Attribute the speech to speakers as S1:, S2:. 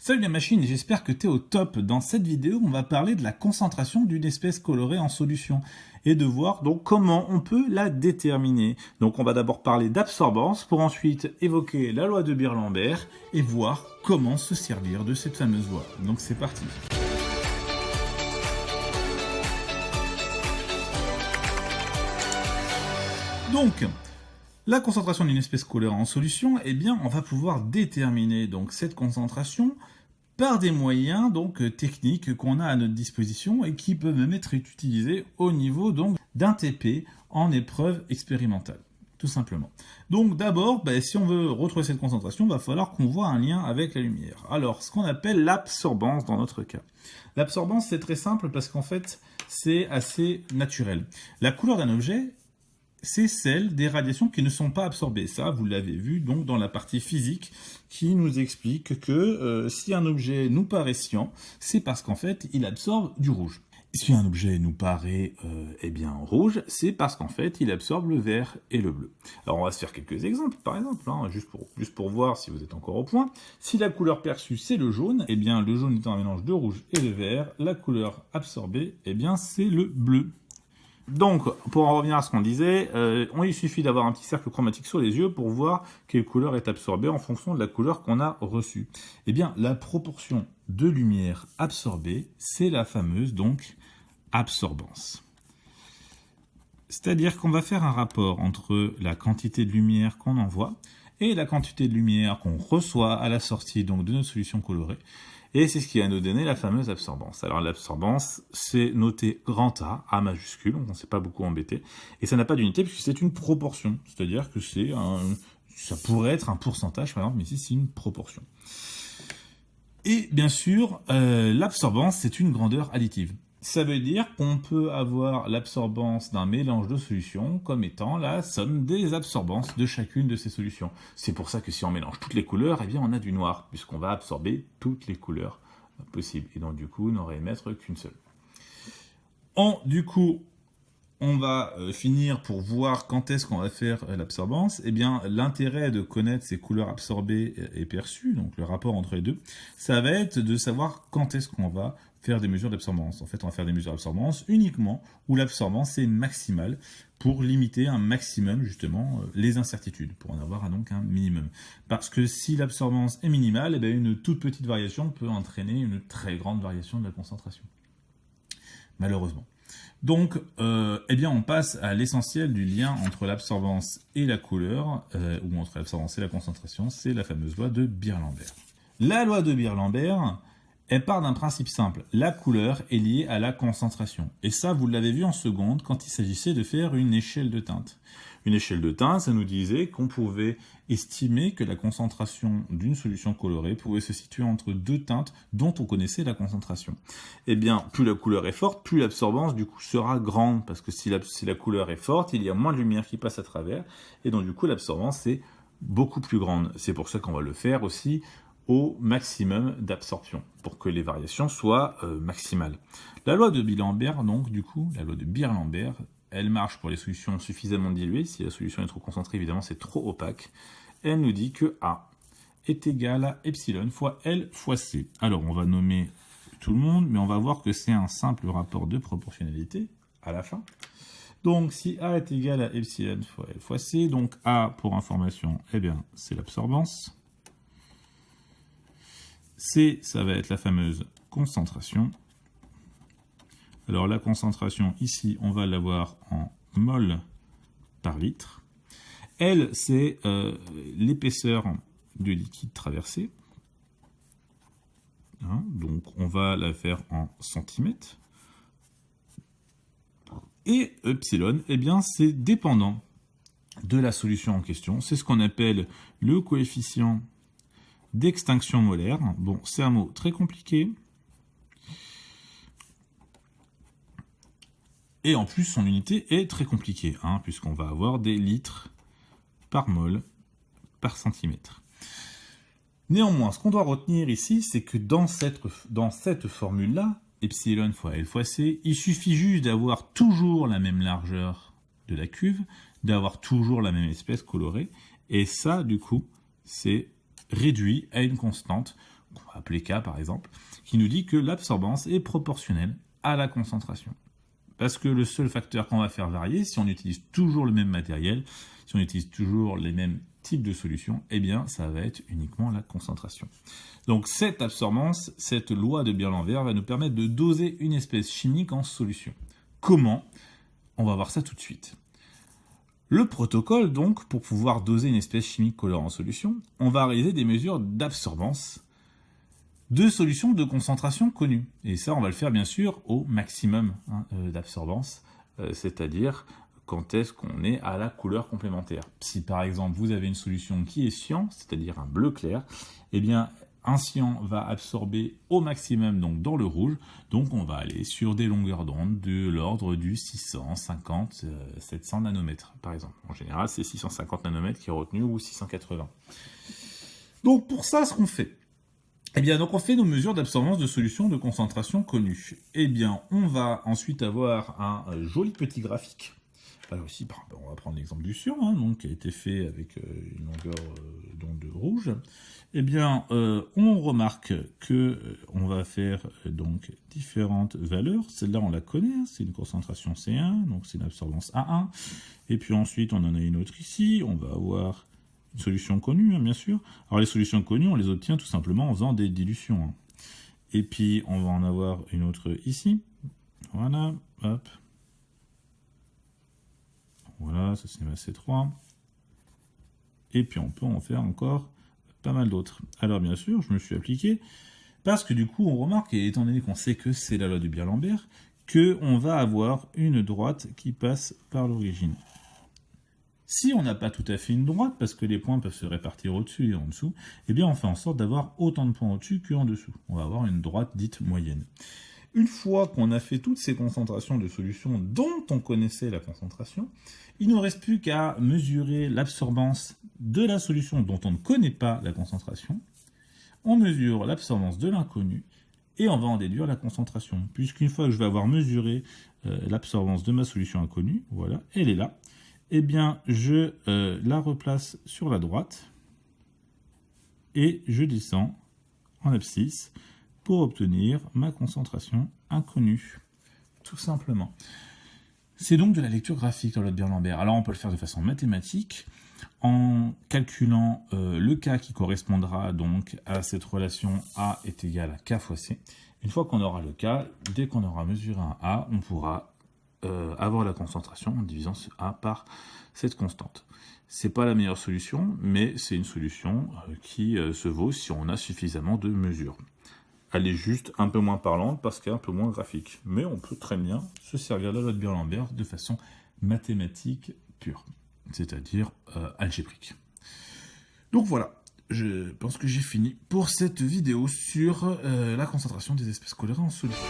S1: Salut la machine, j'espère que tu es au top. Dans cette vidéo, on va parler de la concentration d'une espèce colorée en solution et de voir donc comment on peut la déterminer. Donc on va d'abord parler d'absorbance pour ensuite évoquer la loi de Beer-Lambert et voir comment se servir de cette fameuse loi. Donc c'est parti. Donc, la concentration d'une espèce colorée en solution, eh bien, on va pouvoir déterminer donc cette concentration par des moyens donc techniques qu'on a à notre disposition et qui peuvent même être utilisés au niveau donc d'un TP en épreuve expérimentale, tout simplement. Donc d'abord, si on veut retrouver cette concentration, il va falloir qu'on voit un lien avec la lumière. Alors, ce qu'on appelle l'absorbance dans notre cas. L'absorbance, c'est très simple parce qu'en fait, c'est assez naturel. La couleur d'un objet, c'est celle des radiations qui ne sont pas absorbées. Ça, vous l'avez vu donc dans la partie physique qui nous explique que si un objet nous paraît cyan, c'est parce qu'en fait, il absorbe du rouge. Si un objet nous paraît rouge, c'est parce qu'en fait, il absorbe le vert et le bleu. Alors, on va se faire quelques exemples, par exemple, juste pour voir si vous êtes encore au point. Si la couleur perçue, c'est le jaune, eh bien, le jaune étant un mélange de rouge et de vert, la couleur absorbée, eh bien, c'est le bleu. Donc, pour en revenir à ce qu'on disait, il suffit d'avoir un petit cercle chromatique sur les yeux pour voir quelle couleur est absorbée en fonction de la couleur qu'on a reçue. Eh bien, la proportion de lumière absorbée, c'est la fameuse, donc, absorbance. C'est-à-dire qu'on va faire un rapport entre la quantité de lumière qu'on envoie et la quantité de lumière qu'on reçoit à la sortie donc, de notre solution colorée. Et c'est ce qui va nous donner la fameuse absorbance. Alors l'absorbance, c'est noté grand A, A majuscule, donc on ne s'est pas beaucoup embêté. Et ça n'a pas d'unité puisque c'est une proportion. C'est-à-dire que ça pourrait être un pourcentage par exemple, mais ici c'est une proportion. Et bien sûr, l'absorbance, c'est une grandeur additive. Ça veut dire qu'on peut avoir l'absorbance d'un mélange de solutions comme étant la somme des absorbances de chacune de ces solutions. C'est pour ça que si on mélange toutes les couleurs, eh bien on a du noir, puisqu'on va absorber toutes les couleurs possibles. Et donc du coup, on n'aurait émettre qu'une seule. On va finir pour voir quand est-ce qu'on va faire l'absorbance. Eh bien, l'intérêt de connaître ces couleurs absorbées et perçues, donc le rapport entre les deux, ça va être de savoir quand est-ce qu'on va faire des mesures d'absorbance. En fait, on va faire des mesures d'absorbance uniquement où l'absorbance est maximale pour limiter un maximum, justement, les incertitudes, pour en avoir donc un minimum. Parce que si l'absorbance est minimale, eh bien, une toute petite variation peut entraîner une très grande variation de la concentration. Malheureusement. Donc, on passe à l'essentiel du lien entre l'absorbance et la couleur, ou entre l'absorbance et la concentration, c'est la fameuse loi de Beer-Lambert. La loi de Beer-Lambert, elle part d'un principe simple. La couleur est liée à la concentration. Et ça, vous l'avez vu en seconde quand il s'agissait de faire une échelle de teinte. Une échelle de teinte, ça nous disait qu'on pouvait estimer que la concentration d'une solution colorée pouvait se situer entre deux teintes dont on connaissait la concentration. Eh bien, plus la couleur est forte, plus l'absorbance du coup sera grande, parce que si la couleur est forte, il y a moins de lumière qui passe à travers, et donc du coup l'absorbance est beaucoup plus grande. C'est pour ça qu'on va le faire aussi au maximum d'absorption, pour que les variations soient maximales. La loi de Beer-Lambert, donc du coup, la loi de Beer-Lambert, elle marche pour les solutions suffisamment diluées. Si la solution est trop concentrée, évidemment, c'est trop opaque. Elle nous dit que A est égal à epsilon fois L fois C. Alors, on va nommer tout le monde, mais on va voir que c'est un simple rapport de proportionnalité à la fin. Donc, si A est égal à epsilon fois L fois C, donc A, pour information, eh bien, c'est l'absorbance. C, ça va être la fameuse concentration. Alors la concentration, ici, on va l'avoir en mol par litre. L, c'est l'épaisseur du liquide traversé. Donc on va la faire en centimètres. Et epsilon, eh bien, c'est dépendant de la solution en question. C'est ce qu'on appelle le coefficient d'extinction molaire. Bon, c'est un mot très compliqué. Et en plus, son unité est très compliquée, puisqu'on va avoir des litres par mol par centimètre. Néanmoins, ce qu'on doit retenir ici, c'est que dans cette formule-là, epsilon fois L fois C, il suffit juste d'avoir toujours la même largeur de la cuve, d'avoir toujours la même espèce colorée, et ça, du coup, c'est réduit à une constante qu'on va appeler K par exemple, qui nous dit que l'absorbance est proportionnelle à la concentration. Parce que le seul facteur qu'on va faire varier, si on utilise toujours le même matériel, si on utilise toujours les mêmes types de solutions, eh bien, ça va être uniquement la concentration. Donc, cette absorbance, cette loi de Beer-Lambert va nous permettre de doser une espèce chimique en solution. Comment ? On va voir ça tout de suite. Le protocole, donc, pour pouvoir doser une espèce chimique colorée en solution, on va réaliser des mesures d'absorbance de solutions de concentration connues. Et ça, on va le faire bien sûr au maximum d'absorbance, c'est-à-dire quand est-ce qu'on est à la couleur complémentaire. Si par exemple vous avez une solution qui est cyan, c'est-à-dire un bleu clair, eh bien un cyan va absorber au maximum donc dans le rouge, donc on va aller sur des longueurs d'onde de l'ordre du 650, 700 nanomètres par exemple. En général c'est 650 nanomètres qui est retenu ou 680. Donc pour ça, ce qu'on fait, eh bien, donc on fait nos mesures d'absorbance de solutions de concentration connues. Eh bien, on va ensuite avoir un joli petit graphique. Alors ici, on va prendre l'exemple du cyan, donc, qui a été fait avec une longueur d'onde rouge. Eh bien, on remarque que on va faire donc différentes valeurs. Celle-là, on la connaît, c'est une concentration C1, donc c'est une absorbance A1. Et puis ensuite, on en a une autre ici. On va avoir une solution connue, bien sûr. Alors les solutions connues, on les obtient tout simplement en faisant des dilutions. Et puis on va en avoir une autre ici. Voilà, hop. Voilà, ça c'est ma C3. Et puis on peut en faire encore pas mal d'autres. Alors bien sûr, je me suis appliqué, parce que du coup on remarque, et étant donné qu'on sait que c'est la loi de Beer-Lambert, qu'on va avoir une droite qui passe par l'origine. Si on n'a pas tout à fait une droite, parce que les points peuvent se répartir au-dessus et en dessous, eh bien on fait en sorte d'avoir autant de points au-dessus qu'en dessous. On va avoir une droite dite moyenne. Une fois qu'on a fait toutes ces concentrations de solutions dont on connaissait la concentration, il ne nous reste plus qu'à mesurer l'absorbance de la solution dont on ne connaît pas la concentration. On mesure l'absorbance de l'inconnu et on va en déduire la concentration. Puisqu'une fois que je vais avoir mesuré l'absorbance de ma solution inconnue, voilà, elle est là, eh bien, je la replace sur la droite et je descends en abscisse pour obtenir ma concentration inconnue, tout simplement. C'est donc de la lecture graphique dans la loi de Beer-Lambert. Alors, on peut le faire de façon mathématique, en calculant le K qui correspondra donc à cette relation A est égal à K fois C. Une fois qu'on aura le K, dès qu'on aura mesuré un A, on pourra avoir la concentration en divisant ce A par cette constante. C'est pas la meilleure solution, mais c'est une solution qui se vaut si on a suffisamment de mesures. Elle est juste un peu moins parlante parce qu'elle est un peu moins graphique. Mais on peut très bien se servir de la loi de Beer-Lambert de façon mathématique pure, c'est-à-dire algébrique. Donc voilà, je pense que j'ai fini pour cette vidéo sur la concentration des espèces colorées en solution.